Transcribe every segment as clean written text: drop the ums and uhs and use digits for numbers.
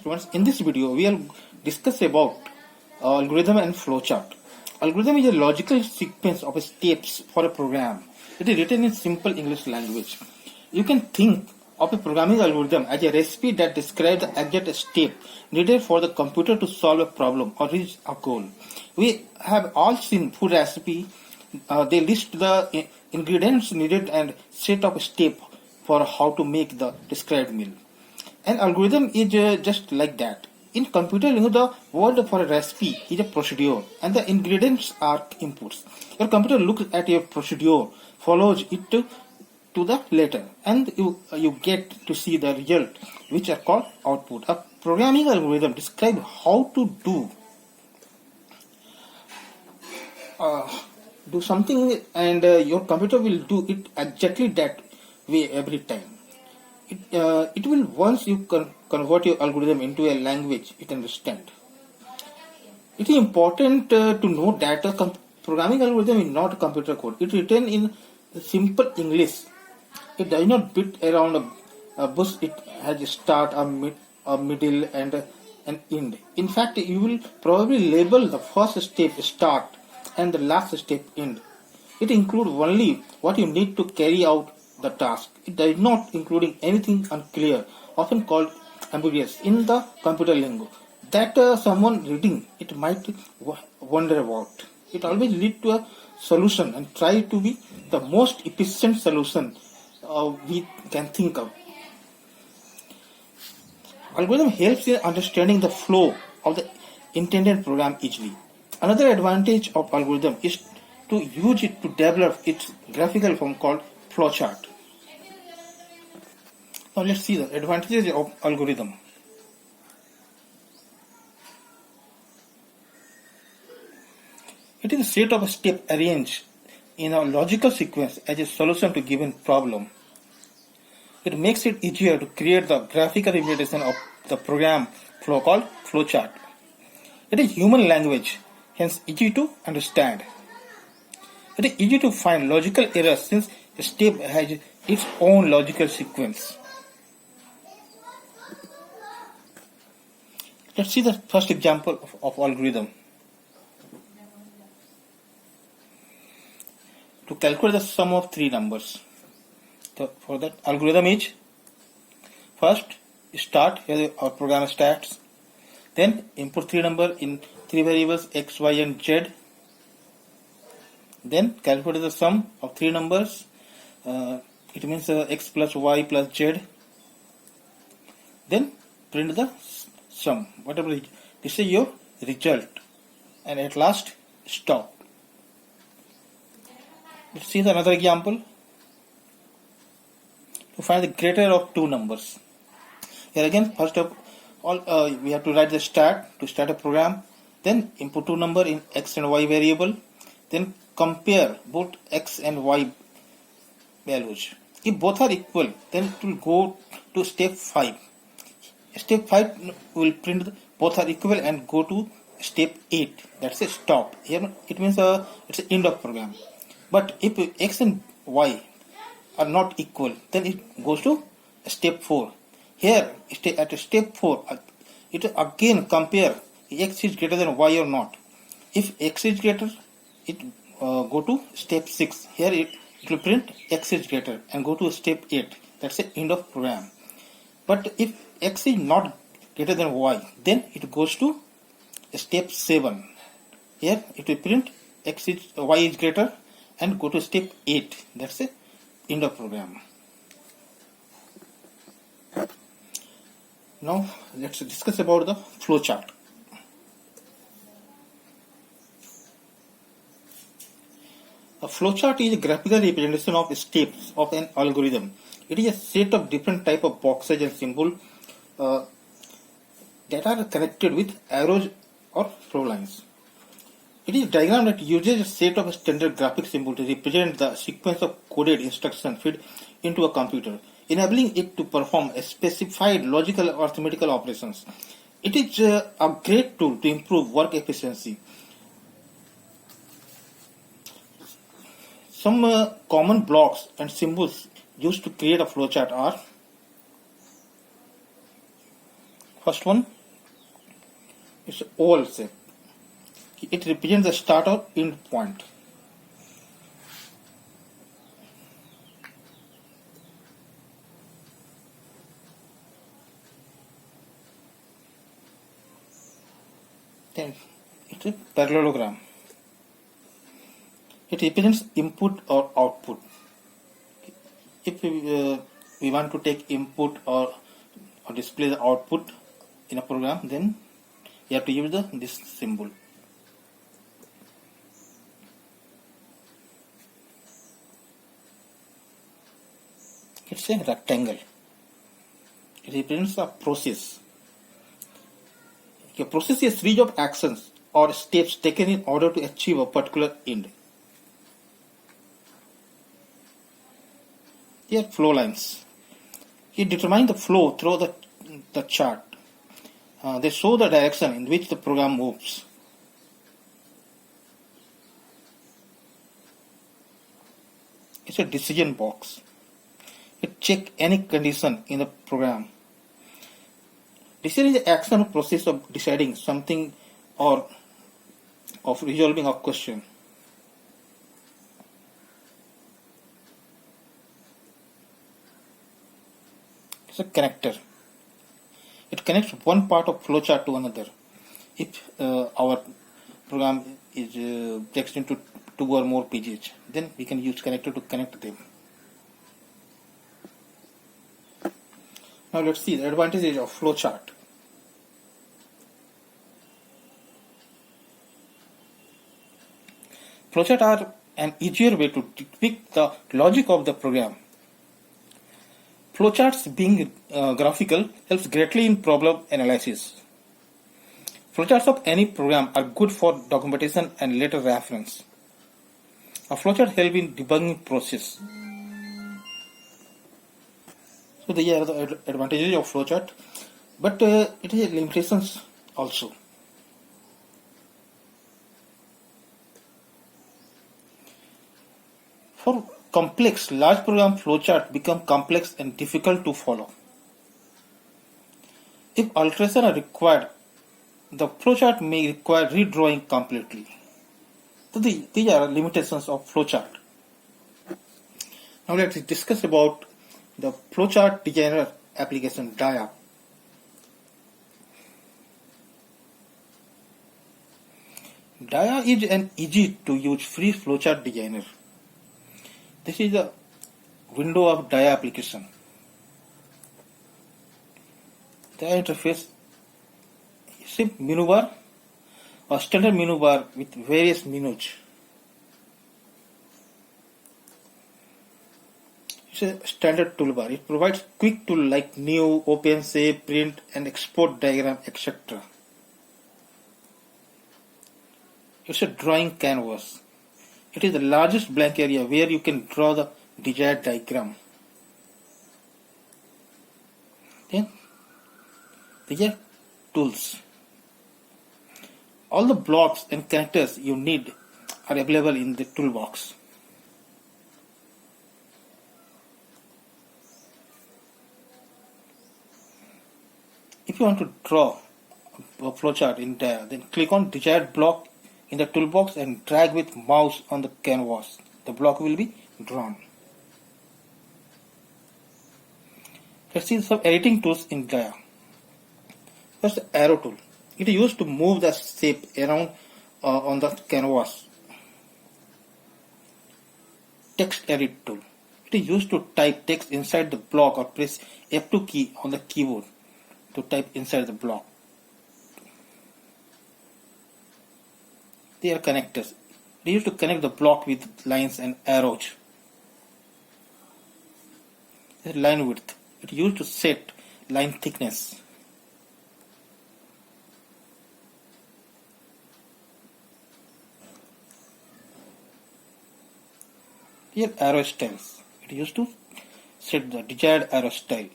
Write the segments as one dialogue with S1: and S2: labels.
S1: Students, in this video we will discuss about algorithm and flowchart. Algorithm is a logical sequence of steps for a program. It is written in simple English language. You can think of a programming algorithm as a recipe that describes the exact step needed for the computer to solve a problem or reach a goal. We have all seen food recipe. They list the ingredients needed and set up a step for how to make the described meal. An algorithm is just like that. In computer lingo, the word for a recipe is a procedure and the ingredients are inputs. Your computer looks at your procedure, follows it to the letter, and you get to see the result, which are called output. A programming algorithm describes how to do something, and your computer will do it exactly that way every time. It will once you convert your algorithm into a language it understands. It is important to note that a programming algorithm is not computer code. It is written in simple English. It does not beat around a bush. It has a start, a middle, and an end. In fact, you will probably label the first step start and the last step end. It includes only what you need to carry out the task. It does not including anything unclear, often called ambiguous in the computer lingo, that someone reading it might wonder about. It always leads to a solution and try to be the most efficient solution we can think of. Algorithm helps in understanding the flow of the intended program easily. Another advantage of algorithm is to use it to develop its graphical form called flowchart. Now let's see the advantages of algorithm. It is a set of steps arranged in a logical sequence as a solution to a given problem. It makes it easier to create the graphical representation of the program flow called flowchart. It is human language, hence easy to understand. It is easy to find logical errors since a step has its own logical sequence. Let's see the first example of algorithm. To calculate the sum of three numbers. So for that, algorithm is first start, here our program starts, then input three numbers in three variables x, y and z, then calculate the sum of three numbers, it means x plus y plus z, then print the sum, whatever it is. This is your result, and at last stop. Let's see another example. To find the greater of two numbers. Here again, first of all, we have to write the start to start a program. Then input two number in x and y variable. Then compare both x and y values. If both are equal, then it will go to step 5. Step 5 will print both are equal and go to step 8. That's a stop. Here it means it's the end of program. But if x and y are not equal, then it goes to step 4. Here at step 4, it again compare x is greater than y or not. If x is greater, it go to step 6. Here it will print x is greater and go to step 8. That's the end of program. But if x is not greater than y, then it goes to step 7. Here it will print y is greater and go to step 8. That's the end of program. Now let's discuss about the flowchart. A flowchart is a graphical representation of steps of an algorithm. It is a set of different type of boxes and symbols that are connected with arrows or flow lines. It is a diagram that uses a set of standard graphic symbols to represent the sequence of coded instructions fed into a computer, enabling it to perform a specified logical or arithmetical operations. It is a great tool to improve work efficiency. Some common blocks and symbols used to create a flowchart are: first one, It's an oval shape. It represents the start or end point. Then it's a parallelogram. It represents input or output. If we want to take input or display the output in a program, then you have to use this symbol. It's a rectangle. It represents a process. A process is a series of actions or steps taken in order to achieve a particular end. Here flow lines. It determines the flow through the chart. They show the direction in which the program moves. It's a decision box. It checks any condition in the program. Decision is the action or process of deciding something or of resolving a question. It's a connector. It connects one part of flowchart to another. If our program is text into 2 or more pages, then we can use connector to connect them. Now let's see the advantages of flowchart. Flowcharts are an easier way to depict the logic of the program. Flowcharts being graphical helps greatly in problem analysis. Flowcharts of any program are good for documentation and later reference. A flowchart helps in debugging process. So these are the advantages of flowchart, but it has limitations also. For complex, large program flowchart become complex and difficult to follow. If alterations are required, the flowchart may require redrawing completely. So these are limitations of flowchart. Now let's discuss about the Flowchart Designer application Dia. Dia is an easy to use free flowchart designer. This is the window of Dia application. The interface is a menu bar, a standard menu bar with various menus. It's a standard toolbar. It provides quick tools like new, open, save, print, and export diagram, etc. It's a drawing canvas. It is the largest blank area where you can draw the desired diagram. Then these are tools. All the blocks and connectors you need are available in the toolbox. If you want to draw a flowchart in Dia, then click on desired block in the toolbox and drag with mouse on the canvas. The block will be drawn. Let's see some editing tools in Dia. First, the arrow tool. It is used to move the shape around on the canvas. Text edit tool. It is used to type text inside the block or press F2 key on the keyboard to type inside the block. They are connectors. They used to connect the block with lines and arrows. Line width. It is used to set line thickness. Here arrow styles. It is used to set the desired arrow style.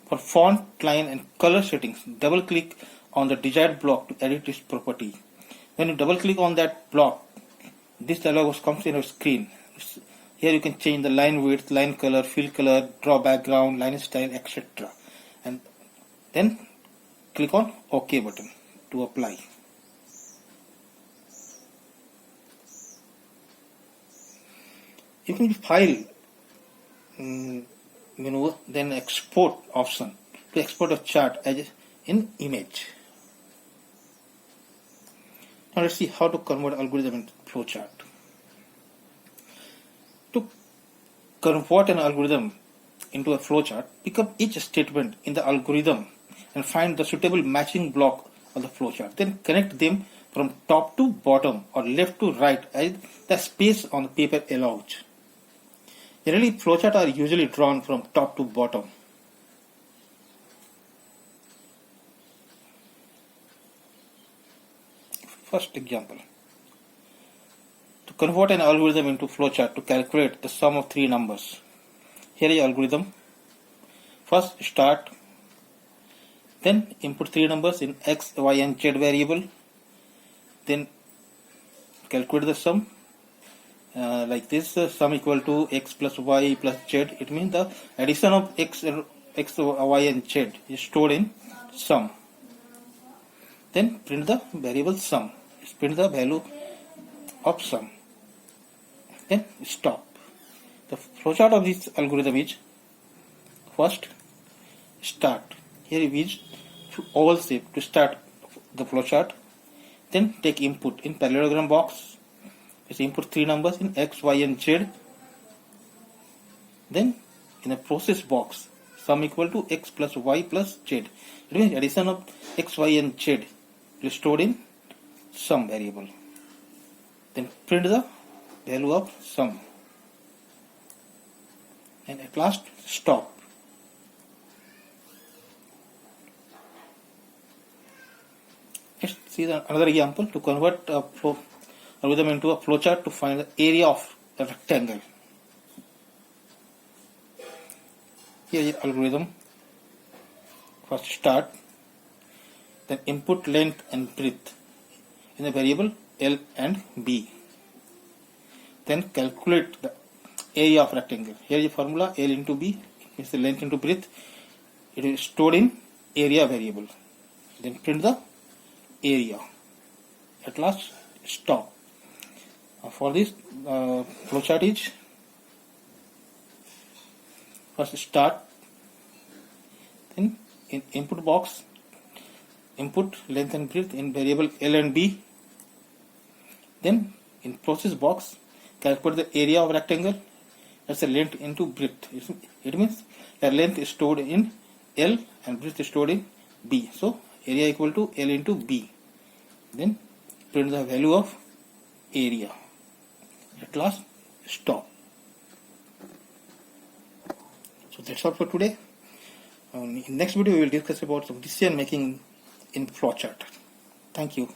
S1: For font, line and color settings, double click on the desired block to edit its property. When you double click on that block, this dialog comes in your screen. Here you can change the line width, line color, fill color, draw background, line style, etc. And then click on OK button to apply. You can file menu, then export option to export a chart as in image. Now let's see how to convert algorithm into flowchart. To convert an algorithm into a flowchart, pick up each statement in the algorithm and find the suitable matching block of the flowchart. Then connect them from top to bottom or left to right as the space on the paper allows. Generally, flowcharts are usually drawn from top to bottom. First example. To convert an algorithm into flowchart to calculate the sum of three numbers. Here is the algorithm. First start, then input three numbers in x, y and z variable. Then calculate the sum. Like this, sum equal to x plus y plus z. It means the addition of x, y and z is stored in sum. Then print the variable sum. Print the value of sum. Then stop. The flowchart of this algorithm is first start. Here we use oval shape to start the flowchart. Then take input in parallelogram box. Input three numbers in x, y and z. Then in a process box, sum equal to x plus y plus z. It means addition of x, y and z is stored in sum variable. Then print the value of sum. And at last stop. Let's see another example to convert a algorithm into a flowchart to find the area of a rectangle. Here is algorithm. First start, then input length and breadth in the variable L and B. Then calculate the area of rectangle. Here is the formula L into B, is the length into breadth. It is stored in area variable. Then print the area. At last stop. For this flowchart is first start, then in input box input length and breadth in variable L and B, then in process box calculate the area of rectangle, that's the length into breadth. It means the length is stored in L and breadth is stored in B, so area equal to L into B. Then print the value of area. At last stop. So that's all for today. In next video we will discuss about some decision making in flowchart. Thank you.